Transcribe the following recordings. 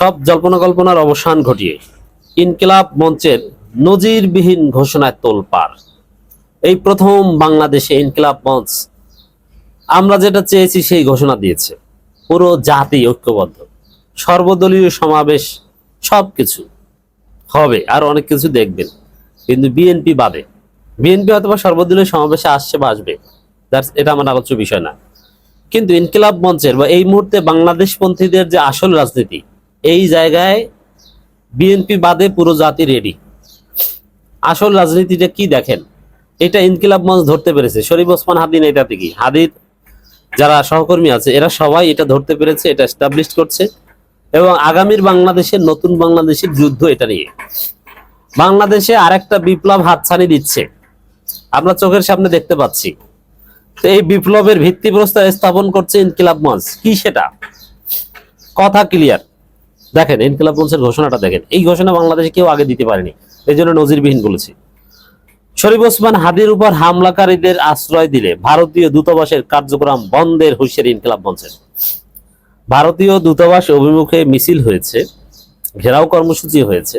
সব জল্পনা কল্পনার অবসান ঘটিয়ে ইনকিলাব মঞ্চের নজিরবিহীন ঘোষণায় তোলপাড়। এই প্রথম বাংলাদেশে ইনকিলাব মঞ্চ আমরা যেটা চেয়েছি সেই ঘোষণা দিয়েছে। পুরো জাতি ঐক্যবদ্ধ, সর্বদলীয় সমাবেশ, সবকিছু হবে, আর অনেক কিছু দেখবেন, কিন্তু বিএনপি বাদে। বিএনপি হয়তো বা সর্বদলীয় সমাবেশে আসছে বা আসবে, এটা আমার আলোচ্য বিষয় না। কিন্তু ইনকিলাব মঞ্চের বা এই মুহূর্তে বাংলাদেশপন্থীদের যে আসল রাজনীতি, এই জায়গায় বিএনপি বাদে পুরো জাতি রেডি। আসল রাজনীতিটা কি দেখেন, এটা ইনকিলাব মঞ্চ ধরতে পেরেছে। শরীফ ওসমান হাদি নেতাতে কি, হাদির যারা সহকর্মী আছে এরা সবাই এটা ধরতে পেরেছে, এটা এস্টাবলিশ করছে। এবং আগামীর বাংলাদেশের, নতুন বাংলাদেশের যুদ্ধ এটা নিয়ে বাংলাদেশে আরেকটা বিপ্লব হাতছানি দিচ্ছে, আমরা চোখের সামনে দেখতে পাচ্ছি। তো এই বিপ্লবের ভিত্তিপ্রস্তর স্থাপন করছে ইনকিলাব মঞ্চ। কি সেটা কথা ক্লিয়ার। দেখেন ইনকিলাব মঞ্চের ঘোষণাটা দেখেন, এই ঘোষণা বাংলাদেশে কেউ আগে দিতে পারেনি, এই জন্য নজিরবিহীন বলেছি। শরীফ ওসমান হাদির উপর হামলাকারীদের আশ্রয় দিলে ভারতীয় দূতাবাসের কার্যক্রম বন্ধের হুঁশিয়ারি ইনকিলাব মঞ্চের। ভারতীয় দূতাবাস অভিমুখে মিছিল হয়েছে, ঘেরাও কর্মসূচি হয়েছে,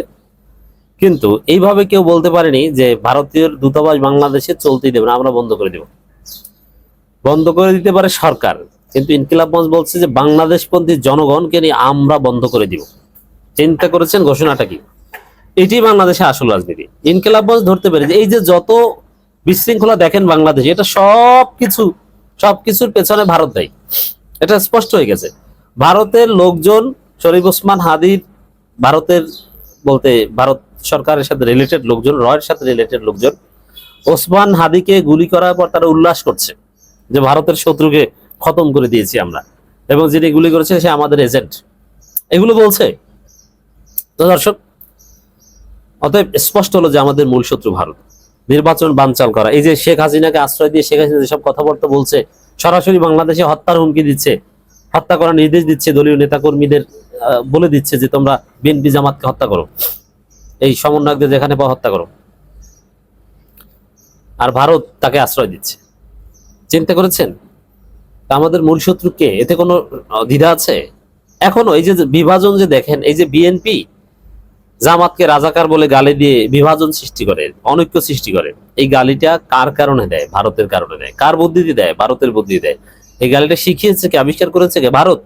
কিন্তু এইভাবে কেউ বলতে পারেনি যে ভারতীয় দূতাবাস বাংলাদেশে চলতেই দেবে না, আমরা বন্ধ করে দেব। বন্ধ করে দিতে পারে সরকার, কিন্তু ইনকিলাব মঞ্চ বলছে যে বাংলাদেশপন্থী জনগণকে নিয়ে আমরা বন্ধ করে দিব। চিন্তা করেছেন ঘোষণাটা কি? এটি বাংলাদেশে আসল রাজনীতি। ইনকিলাব মঞ্চ ধরতে পেরে যে এই যে যত বিশৃঙ্খলা দেখেন বাংলাদেশে, এটা সবকিছুর পেছনে ভারত দায়ী, এটা স্পষ্ট হয়ে গেছে। ভারতের লোকজন, শরীফ ওসমান হাদির, ভারতের বলতে ভারত সরকারের সাথে রিলেটেড লোকজন, রয়ের সাথে রিলেটেড লোকজন ওসমান হাদিকে গুলি করার পর তারা উল্লাস করছে যে ভারতের শত্রুকে খতম করে দিয়েছি আমরা, এবং যিনি গুলি করেছে সে আমাদের এজেন্ট, এগুলো বলছে। তো দর্শক, অতএব স্পষ্ট হলো যে আমাদের মূল শত্রু ভারত। নির্বাচন বানচাল করা, এই যে শেখ হাসিনাকে আশ্রয় দিয়ে শেখ হাসিনা যেসব কথাবার্তা বলছে, সরাসরি বাংলাদেশে হত্যার হুমকি দিচ্ছে, হত্যা করার নির্দেশ দিচ্ছে, দলীয় নেতাকর্মীদের বলে দিচ্ছে যে তোমরা বিএনপি জামাতকে হত্যা করো, এই সমন্বয়কদের যেখানে পাও হত্যা করো, আর ভারত তাকে আশ্রয় দিচ্ছে। চিন্তা করেছেন আমাদের মূল শত্রু কে? এতে কোনো দ্বিধা আছে এখনো? এই যে বিভাজন যে দেখেন, এই যে বিএনপি জামাতকে রাজাকার বলে গালি দিয়ে বিভাজন সৃষ্টি করে, অনৈক্য সৃষ্টি করে, এই গালিটা কার কারণে দেয়? ভারতের কারণে দেয়। কার বুদ্ধিতে দেয়? ভারতের বুদ্ধি দেয়। এই গালিটা শিখিয়েছে কে, আবিষ্কার করেছে কে? ভারত।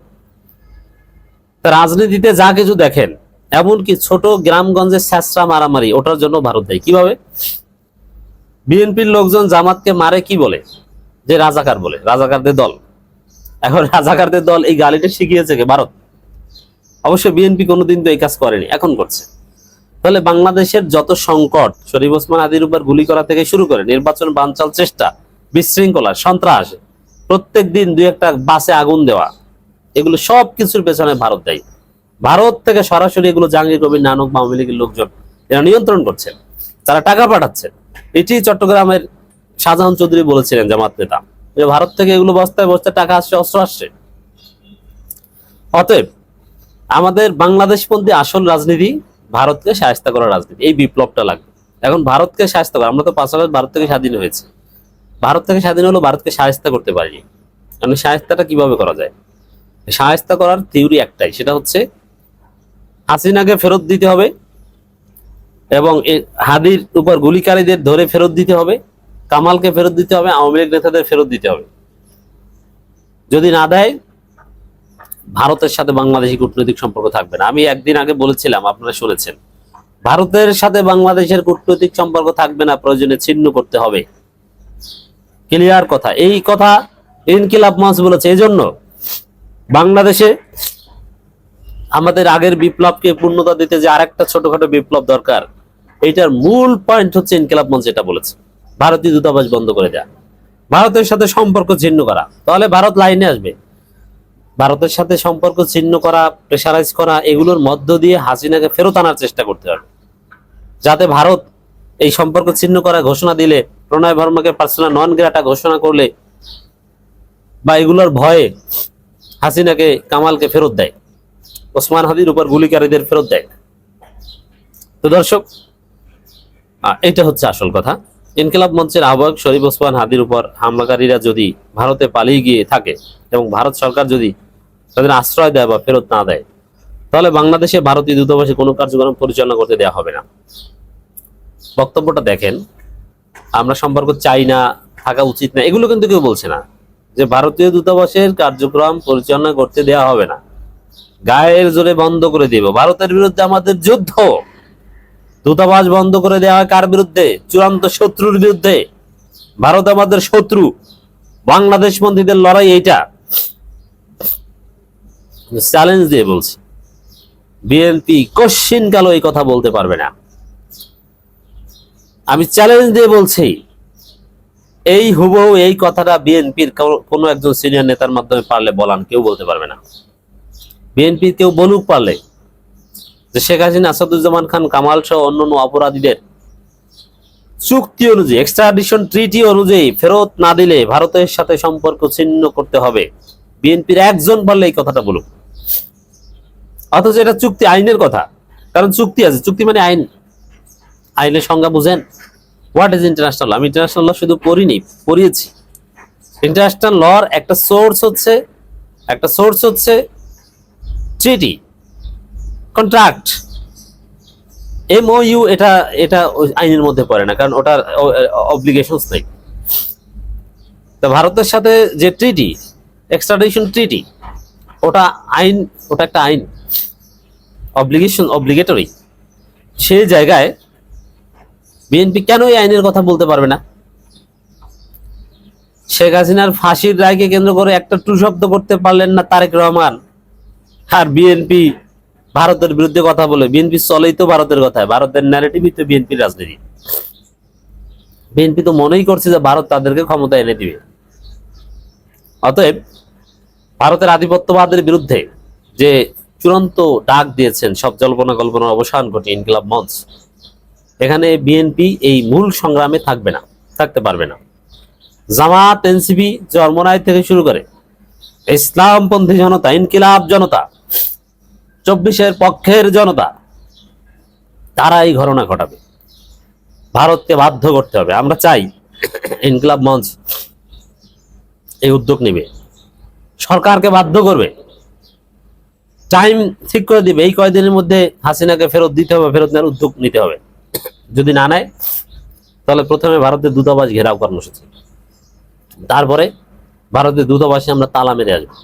রাজনীতিতে যা কিছু দেখেন, এমনকি ছোট গ্রামগঞ্জে স্যাঁচরা মারামারি, ওটার জন্য ভারত দেয়। কিভাবে? বিএনপির লোকজন জামাতকে মারে কি বলে? যে রাজাকার বলে, রাজাকারদের দল। এখন রাজাকারদের দল, এই গালিটা শিখিয়েছে কে? ভারত। অবশ্য বিএনপি কোনোদিন তো এই কাজ করেনি, এখন করছে। তাহলে বাংলাদেশের যত সংকট, শরীফ ওসমান হাদির উপর গুলি করা থেকে শুরু করে নির্বাচন বানচাল চেষ্টা, বিশৃঙ্খলা, সন্ত্রাস, প্রত্যেক দিন দুই একটা বাসে আগুন দেওয়া, এগুলো সব কিছুর পেছনে ভারত দায়ী। ভারত থেকে সরাসরি এগুলো জাহাঙ্গীর কবির নানক বা আওয়ামী লীগের লোকজন এরা নিয়ন্ত্রণ করছেন, তারা টাকা পাঠাচ্ছেন। এটি চট্টগ্রামের শাহজাহান চৌধুরী বলেছিলেন, জামাত নেতা, যে ভারত থেকে এগুলো বস্তায় বস্তায় টাকা আসছে, অস্ত্র আসছে। অতএব আমাদের বাংলাদেশপন্থী আসল রাজনীতি ভারতকে শায়েস্তা করার রাজনীতি। এই বিপ্লবটা লাগবে এখন, ভারতকে শায়েস্তা করা। আমরা তো 5 আগস্ট ভারত থেকে স্বাধীন হয়েছে, ভারত থেকে স্বাধীন হলো, ভারতকে শায়েস্তা করতে পারিনি। কারণ শায়েস্তাটা কিভাবে করা যায়? শায়েস্তা করার থিওরি একটাই, সেটা হচ্ছে হাসিনাকে ফেরত দিতে হবে, এবং হাদির উপর গুলিকারীদের ধরে ফেরত দিতে হবে, কামালকে ফেরত দিতে হবে, আওয়ামী লীগ নেতাদের ফেরত দিতে হবে। যদি না দেয়, ভারতের সাথে বাংলাদেশি কূটনৈতিক সম্পর্ক থাকবে না। আমি একদিন আগে বলেছিলাম, আপনারা শুনেছেন, ভারতের সাথে বাংলাদেশের কূটনৈতিক সম্পর্ক থাকবে না, প্রয়োজনে ছিন্ন করতে হবে। ক্লিয়ার কথা। এই কথা ইনকিলাব মঞ্চ বলেছে। এই জন্য বাংলাদেশে আমাদের আগের বিপ্লবকে পূর্ণতা দিতে যে আরেকটা ছোটখাটো বিপ্লব দরকার, এইটার মূল পয়েন্ট হচ্ছে ইনকিলাব মঞ্চ এটা বলেছে, ভারতীয় দূতাবাস বন্ধ করে দেয়া, ভারতের সাথে সম্পর্ক ছিন্ন করা। তাহলে ভারত লাইনে আসবে। ভারতের সাথে সম্পর্ক ছিন্ন করা, প্রেসারাইজ করা, এগুলোর মধ্য দিয়ে হাসিনাকে ফেরত আনার চেষ্টা করতে হবে, যাতে ভারত এই সম্পর্ক ছিন্ন করা ঘোষণা দিলে, প্রণয় বর্মাকে পার্সোনা নন গ্রাটা ঘোষণা করলে, বা এগুলোর ভয়ে হাসিনাকে, কামালকে ফেরত দেয়, ওসমান হাদির উপর গুলিকারীদের ফেরত দেয়। তো দর্শক, এটা হচ্ছে আসল কথা। ইনকিলাব মঞ্চের আহ্বায়ক শরীফ ওসমান হাদির উপর হামলাকারীরা যদি ভারতে পালিয়ে গিয়ে থাকে এবং ভারত সরকার যদি তাদের আশ্রয় দেয় বা ফেরত না দেয়, তাহলে বাংলাদেশে ভারতীয় দূতাবাসে কোনো কার্যক্রম পরিচালনা করতে দেওয়া হবে না। বক্তব্যটা দেখেন, আমরা সম্পর্ক চাই না, থাকা উচিত না, এগুলো কিন্তু কেউ বলছে না। যে ভারতীয় দূতাবাসের কার্যক্রম পরিচালনা করতে দেওয়া হবে না, গায়ের জোরে বন্ধ করে দিব। ভারতের বিরুদ্ধে আমাদের যুদ্ধ, দূতাবাস বন্ধ করে দেওয়া হয় কার বিরুদ্ধে? চূড়ান্ত শত্রুর বিরুদ্ধে। ভারত আমাদের শত্রু, বাংলাদেশ বন্দীদের লড়াই এইটা। চ্যালেঞ্জ দিয়ে বলছি, বিএনপি কোশ্চিন কালো এই কথা বলতে পারবে না। আমি চ্যালেঞ্জ দিয়ে বলছি, এই হুবহু এই কথাটা বিএনপির কোন একজন সিনিয়র নেতার মাধ্যমে পারলে বলান, কেউ বলতে পারবে না। বিএনপির কেউ বলুক পারলে যে শেখ হাসিনা, আসাদুজ্জামান খান, কামাল সহ অন্যান্য অপরাধীদের চুক্তি অনুযায়ী, এক্সট্রাডিশন ট্রিটি অনুযায়ী ফেরত না দিলে ভারতের সাথে সম্পর্ক ছিন্ন করতে হবে। বিএনপির একজন বললে এই কথাটা বলুক। অথচ এটা চুক্তি, আইনের কথা। কারণ চুক্তি আছে, চুক্তি মানে আইন। আইনের সংজ্ঞা বুঝেন? What is international? আমি ইন্টারন্যাশনাল ল শুধু পড়িয়েছি। ইন্টারন্যাশনাল লর একটা সোর্স হচ্ছে ট্রিটি, কন্ট্রাক্ট, MOU। এটা এটা আইনের মধ্যে পড়ে না, কারণ ওটার অব্লিগেশনস নেই। তো ভারতের সাথে যে ট্রিটি, এক্সট্রাডিশন ট্রিটি, ওটা আইন, ওটা একটা আইন, অব্লিগেটরি। সেই জায়গায় বিএনপি কেন এই আইনের কথা বলতে পারবে না? শেখ হাসিনার ফাঁসির রায়কে কেন্দ্র করে একটা টু শব্দ করতে পারলেন না তারেক রহমান, আর বিএনপি ভারতের বিরুদ্ধে কথা বলে। বিএনপি চলেই তো ভারতের কথায়, ভারতের ন্যারেটিভই তো বিএনপির রাজনীতি। বিএনপি তো মনেই করছে যে ভারত তাদেরকে ক্ষমতা এনে দিবে। অতএব ভারতের আধিপত্যবাদের বিরুদ্ধে যে চূড়ান্ত ডাক দিয়েছেন, সব জল্পনা কল্পনার অবসান ঘটিয়ে ইনকিলাব মঞ্চ, এখানে বিএনপি এই মূল সংগ্রামে থাকতে পারবে না। জামাত, এনসিপি, চরমনাই থেকে শুরু করে ইসলামপন্থী জনতা, ইনকিলাব জনতা, 24-এর পক্ষের জনতা, তারা এই ঘটনা ঘটাবে। ভারতকে বাধ্য করতে হবে। আমরা চাই ইনকিলাব মঞ্চ এই উদ্যোগ নেবে, সরকারকে বাধ্য করবে, টাইম ঠিক করে দিবে, এই কয়েকদিনের মধ্যে হাসিনাকে ফেরত দিতে হবে, ফেরত নেওয়ার উদ্যোগ নিতে হবে। যদি না নেয় তাহলে প্রথমে ভারতের দূতাবাস ঘেরাও কর্মসূচি, তারপরে ভারতের দূতাবাসে আমরা তালা মেরে আসবো।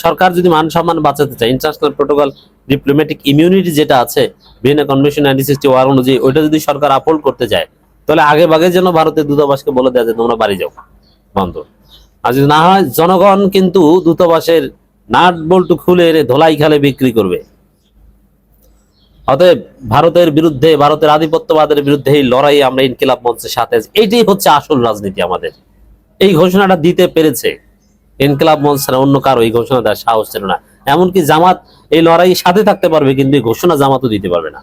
সরকার যদি মান সম্মান বাঁচাতে চায়, ইন্টারন্যাশনাল প্রোটোকল, ডিপ্লোম্যাটিক ইমিউনিটি যেটা আছে ভিয়েনা কনভেনশন 1961 অনুযায়ী, ওইটা যদি সরকার আপহোল্ড করতে চায়, তাহলে আগে ভাগে যেন ভারতের দূতাবাসকে বলে দেয় যে তোমরা বাড়ি যাও, বন্ধ। আর যদি না হয়, জনগণ কিন্তু দূতাবাসের নাট বল্টু খুলে এনে ধোলাই খালে বিক্রি করবে। অতএব ভারতের বিরুদ্ধে, ভারতের আধিপত্যবাদের বিরুদ্ধে এই লড়াই আমরা ইনকিলাব মঞ্চের সাথে, এইটাই হচ্ছে আসল রাজনীতি আমাদের। এই ঘোষণাটা দিতে পেরেছে ইনকিলাব মঞ্চ ছাড়া অন্য কারো এই ঘোষণা দেওয়ার সাহস ছিল না। এমনকি জামাত এই লড়াইয়ের সাথে থাকতে পারবে, কিন্তু এই ঘোষণা জামাতও দিতে পারবে না।